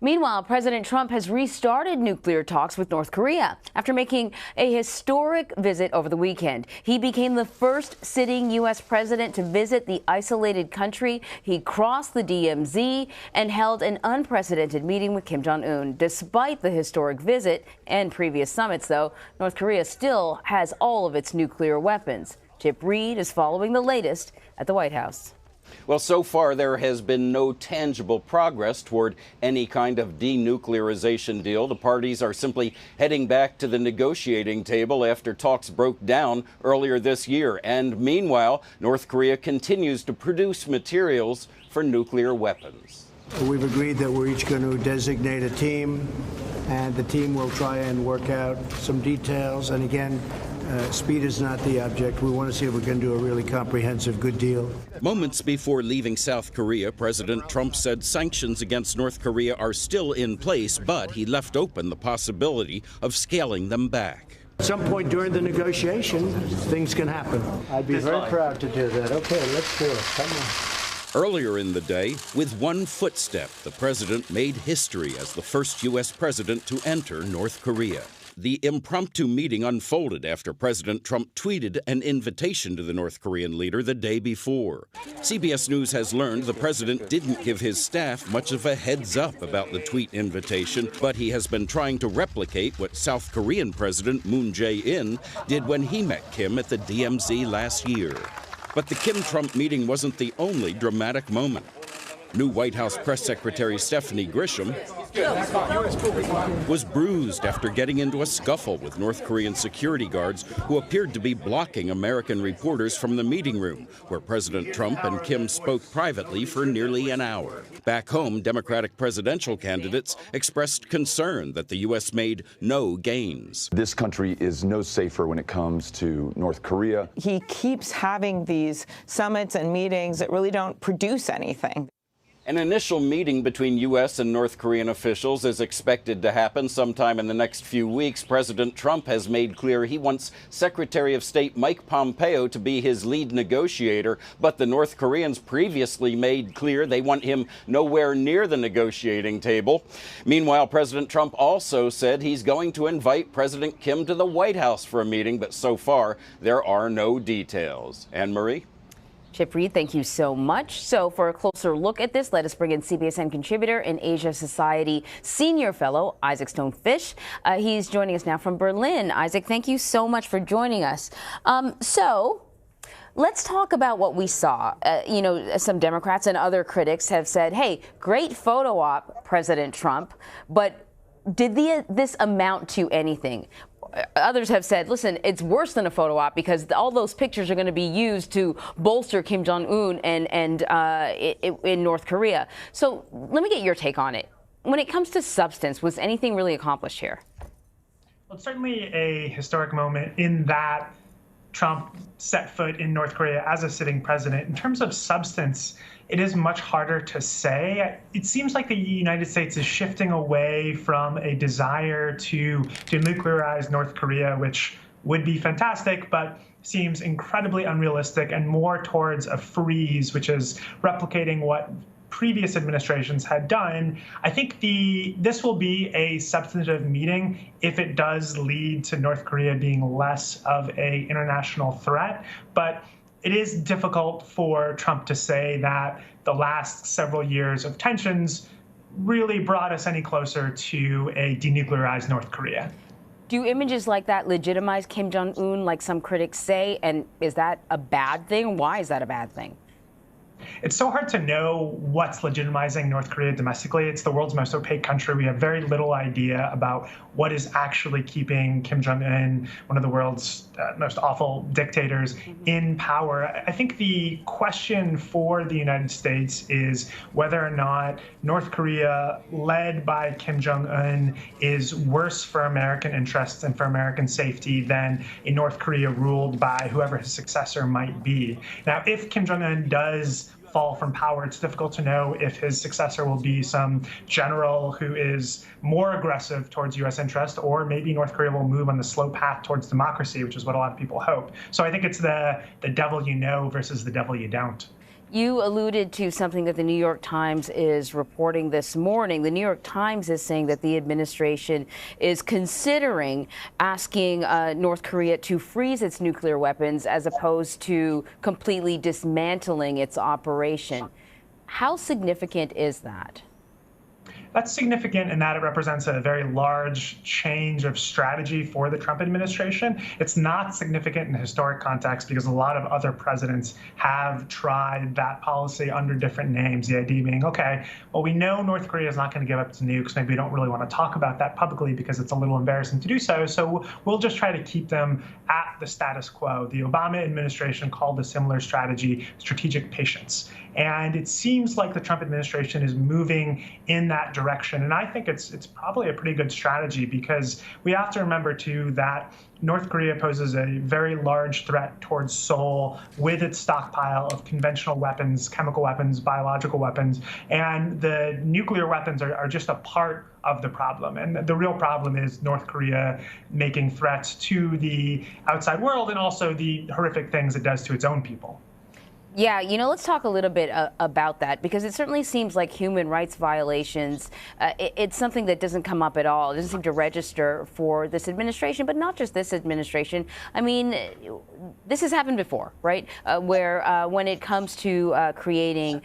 Meanwhile, President Trump has restarted nuclear talks with North Korea after making a historic visit over the weekend. He became the first sitting U.S. president to visit the isolated country. He crossed the DMZ and held an unprecedented meeting with Kim Jong-un. Despite the historic visit and previous summits, though, North Korea still has all of its nuclear weapons. Chip Reid is following the latest at the White House. Well, so far there has been no tangible progress toward any kind of denuclearization deal. The parties are simply heading back to the negotiating table after talks broke down earlier this year. And meanwhile, North Korea continues to produce materials for nuclear weapons. We've agreed that we're each going to designate a team, and the team will try and work out some details. And again, speed is not the object. We want to see if we can do a really comprehensive, good deal. Moments before leaving South Korea, President Trump said sanctions against North Korea are still in place, but he left open the possibility of scaling them back. At some point during the negotiation, things can happen. I'd be very proud to do that. Okay, let's do it. Come on. Earlier in the day, with one footstep, the president made history as the first U.S. president to enter North Korea. The impromptu meeting unfolded after President Trump tweeted an invitation to the North Korean leader the day before. CBS News has learned the president didn't give his staff much of a heads up about the tweet invitation, but he has been trying to replicate what South Korean President Moon Jae-in did when he met Kim at the DMZ last year. But the Kim-Trump meeting wasn't the only dramatic moment. New White House Press Secretary Stephanie Grisham was bruised after getting into a scuffle with North Korean security guards who appeared to be blocking American reporters from the meeting room, where President Trump and Kim spoke privately for nearly an hour. Back home, Democratic presidential candidates expressed concern that the U.S. made no gains. This country is no safer when it comes to North Korea. He keeps having these summits and meetings that really don't produce anything. An initial meeting between U.S. and North Korean officials is expected to happen sometime in the next few weeks. President Trump has made clear he wants Secretary of State Mike Pompeo to be his lead negotiator, but the North Koreans previously made clear they want him nowhere near the negotiating table. Meanwhile, President Trump also said he's going to invite President Kim to the White House for a meeting, but so far there are no details. Anne-Marie? Chip Reid, thank you so much. So for a closer look at this, let us bring in CBSN contributor and Asia Society Senior Fellow, Isaac Stone-Fish. He's joining us now from Berlin. Isaac, thank you so much for joining us. So let's talk about what we saw. Some Democrats and other critics have said, hey, great photo op, President Trump, but did this amount to anything? Others have said, listen, it's worse than a photo op because all those pictures are going to be used to bolster Kim Jong-un in North Korea. So let me get your take on it. When it comes to substance, was anything really accomplished here? Well, it's certainly a historic moment in that Trump set foot in North Korea as a sitting president. In terms of substance, it is much harder to say. It seems like the United States is shifting away from a desire to denuclearize North Korea, which would be fantastic, but seems incredibly unrealistic, and more towards a freeze, which is replicating what previous administrations had done. I think this will be a substantive meeting if it does lead to North Korea being less of an international threat. But it is difficult for Trump to say that the last several years of tensions really brought us any closer to a denuclearized North Korea. Do images like that legitimize Kim Jong-un, like some critics say? And is that a bad thing? Why is that a bad thing? It's so hard to know what's legitimizing North Korea domestically. It's the world's most opaque country. We have very little idea about what is actually keeping Kim Jong-un, one of the world's most awful dictators, in power. I think the question for the United States is whether or not North Korea, led by Kim Jong-un, is worse for American interests and for American safety than a North Korea ruled by whoever his successor might be. Now, if Kim Jong-un does fall from power, it's difficult to know if his successor will be some general who is more aggressive towards U.S. interest, or maybe North Korea will move on the slow path towards democracy, which is what a lot of people hope. So I think it's the devil you know versus the devil you don't. You alluded to something that the New York Times is reporting this morning. The New York Times is saying that the administration is considering asking North Korea to freeze its nuclear weapons as opposed to completely dismantling its operation. How significant is that? That's significant in that it represents a very large change of strategy for the Trump administration. It's not significant in historic context because a lot of other presidents have tried that policy under different names. The idea being, okay, well, we know North Korea is not going to give up its nukes. Maybe we don't really want to talk about that publicly because it's a little embarrassing to do so. So we'll just try to keep them at the status quo. The Obama administration called a similar strategy strategic patience. And it seems like the Trump administration is moving in that direction. And I think it's probably a pretty good strategy because we have to remember, too, that North Korea poses a very large threat towards Seoul with its stockpile of conventional weapons, chemical weapons, biological weapons. And the nuclear weapons are just a part of the problem. And the real problem is North Korea making threats to the outside world and also the horrific things it does to its own people. Yeah, let's talk a little bit about that, because it certainly seems like human rights violations, it's something that doesn't come up at all. It doesn't seem to register for this administration, but not just this administration. I mean, this has happened before, right? Where when it comes to creating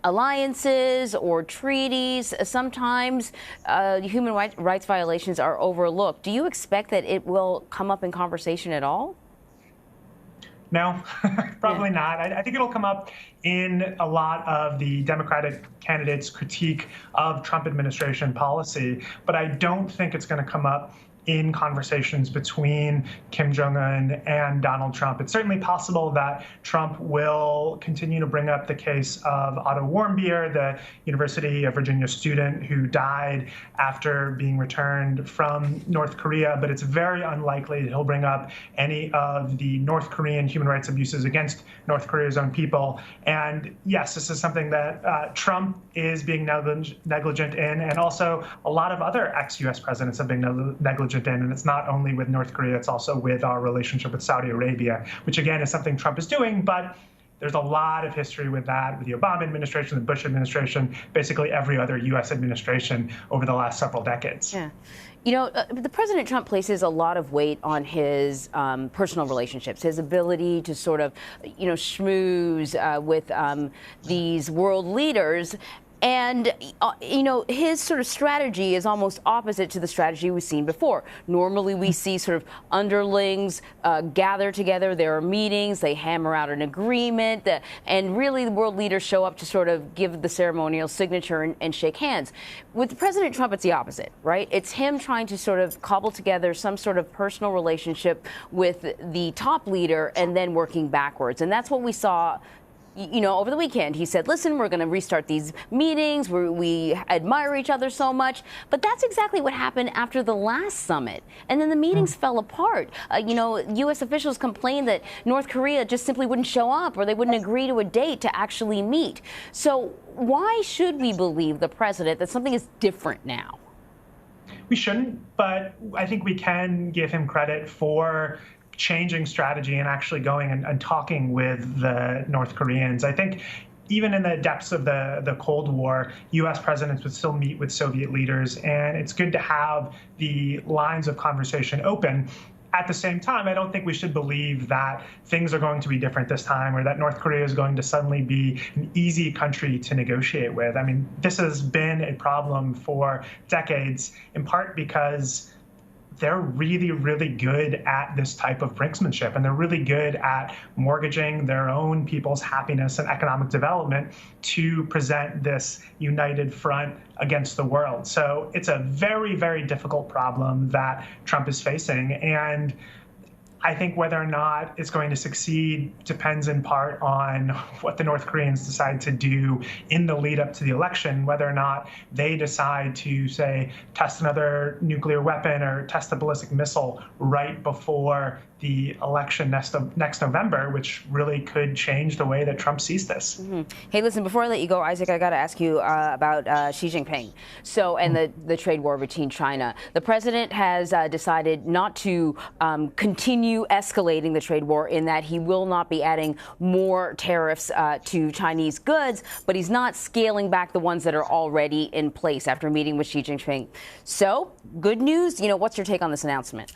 alliances or treaties, sometimes human rights violations are overlooked. Do you expect that it will come up in conversation at all? No, probably not. I think it'll come up in a lot of the Democratic candidates' critique of Trump administration policy, but I don't think it's going to come up in conversations between Kim Jong-un and Donald Trump. It's certainly possible that Trump will continue to bring up the case of Otto Warmbier, the University of Virginia student who died after being returned from North Korea, but it's very unlikely that he'll bring up any of the North Korean human rights abuses against North Korea's own people. And yes, this is something that Trump is being negligent in, and also a lot of other ex-US presidents have been negligent in, and it's not only with North Korea, it's also with our relationship with Saudi Arabia, which again is something Trump is doing, but there's a lot of history with that, with the Obama administration, the Bush administration, basically every other U.S. administration over the last several decades. Yeah. The President Trump places a lot of weight on his personal relationships, his ability to sort of, schmooze with these world leaders. And, his sort of strategy is almost opposite to the strategy we've seen before. Normally, we see sort of underlings gather together. There are meetings. They hammer out an agreement. And really, the world leaders show up to sort of give the ceremonial signature and shake hands. With President Trump, it's the opposite, right? It's him trying to sort of cobble together some sort of personal relationship with the top leader and then working backwards. And that's what we saw over the weekend. He said, listen, we're going to restart these meetings. We admire each other so much. But that's exactly what happened after the last summit. And then the meetings fell apart. U.S. officials complained that North Korea just simply wouldn't show up, or they wouldn't agree to a date to actually meet. So why should we believe the president that something is different now? We shouldn't, but I think we can give him credit for changing strategy and actually going and talking with the North Koreans. I think even in the depths of the Cold War, U.S. presidents would still meet with Soviet leaders, and it's good to have the lines of conversation open. At the same time, I don't think we should believe that things are going to be different this time, or that North Korea is going to suddenly be an easy country to negotiate with. I mean, this has been a problem for decades, in part because they're really, really good at this type of brinksmanship, and they're really good at mortgaging their own people's happiness and economic development to present this united front against the world. So it's a very, very difficult problem that Trump is facing. And I think whether or not it's going to succeed depends in part on what the North Koreans decide to do in the lead up to the election, whether or not they decide to, say, test another nuclear weapon or test a ballistic missile right before the election next November, which really could change the way that Trump sees this. Mm-hmm. Hey, listen, before I let you go, Isaac, I got to ask you about Xi Jinping. And the trade war between China. The president has decided not to continue continue escalating the trade war in that he will not be adding more tariffs to Chinese goods, but he's not scaling back the ones that are already in place after meeting with Xi Jinping. So, good news. What's your take on this announcement?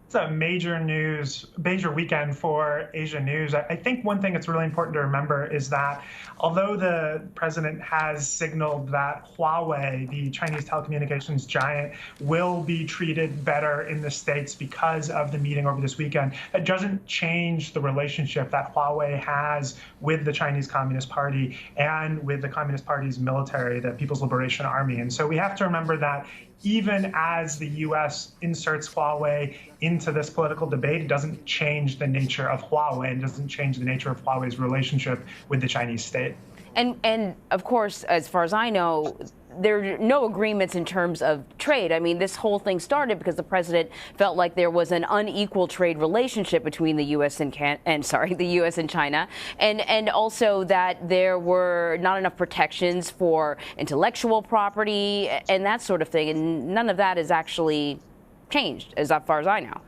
It's a major weekend for Asia news. I think one thing that's really important to remember is that although the president has signaled that Huawei, the Chinese telecommunications giant, will be treated better in the States because of the meeting over this weekend, that doesn't change the relationship that Huawei has with the Chinese Communist Party and with the Communist Party's military, the People's Liberation Army. And so we have to remember that even as the U.S. inserts Huawei into this political debate, it doesn't change the nature of Huawei. It doesn't change the nature of Huawei's relationship with the Chinese state. And of course, as far as I know, there are no agreements in terms of trade. I mean, this whole thing started because the president felt like there was an unequal trade relationship between the U.S. and the U.S. and China, and also that there were not enough protections for intellectual property and that sort of thing. And none of that is actually changed, as far as I know.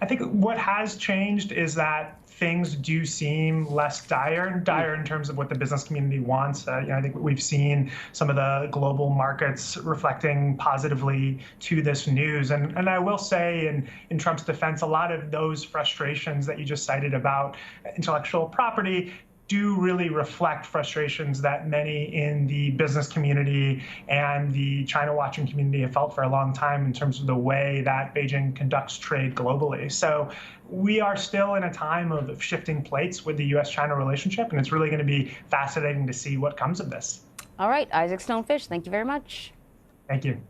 I think what has changed is that things do seem less dire in terms of what the business community wants. I think we've seen some of the global markets reflecting positively to this news. And I will say in Trump's defense, a lot of those frustrations that you just cited about intellectual property do really reflect frustrations that many in the business community and the China watching community have felt for a long time in terms of the way that Beijing conducts trade globally. So we are still in a time of shifting plates with the U.S.-China relationship, and it's really going to be fascinating to see what comes of this. All right, Isaac Stone Fish, thank you very much. Thank you.